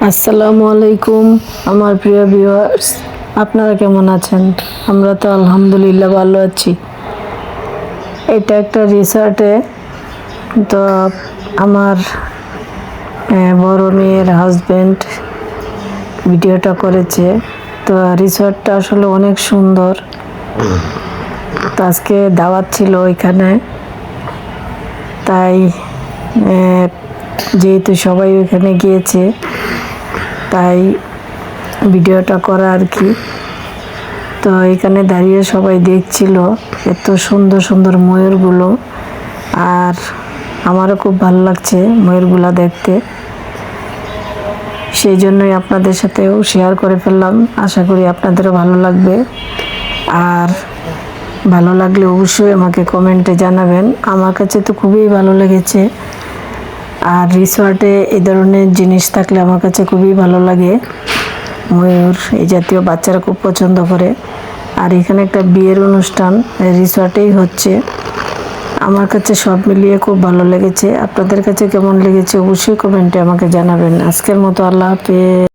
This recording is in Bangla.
আসসালামু আলাইকুম আমার প্রিয় ভিউয়ার্স, আপনারা কেমন আছেন? আমরা তো আলহামদুলিল্লাহ ভালো আছি। এটা একটা রিসর্টে তো আমার বড় মেয়ের হাজবেন্ড ভিডিওটা করেছে। তো রিসর্টটা আসলে অনেক সুন্দর। তো আজকে দাওয়াত ছিল ওইখানে, তাই যেহেতু সবাই ওইখানে গিয়েছে তাই ভিডিওটা করা আর কি। তো এখানে দাঁড়িয়ে সবাই দেখছিল এত সুন্দর সুন্দর ময়ূরগুলো, আর আমারও খুব ভালো লাগছে ময়ূরগুলো দেখতে, সেই জন্যই আপনাদের সাথেও শেয়ার করে ফেললাম। আশা করি আপনাদেরও ভালো লাগবে, আর ভালো লাগলে অবশ্যই আমাকে কমেন্টে জানাবেন। আমার কাছে তো খুবই ভালো লেগেছে, আর রিসর্টে এই ধরনের জিনিস থাকলে আমার কাছে খুবই ভালো লাগে। ময়ূর এই জাতীয় বাচ্চারা খুব পছন্দ করে। আর এখানে একটা বিয়ের অনুষ্ঠান রিসর্টেই হচ্ছে। আমার কাছে সব মিলিয়ে খুব ভালো লেগেছে। আপনাদের কাছে কেমন লেগেছে অবশ্যই কমেন্টে আমাকে জানাবেন। আজকের মতো আল্লাহ হাফেজ।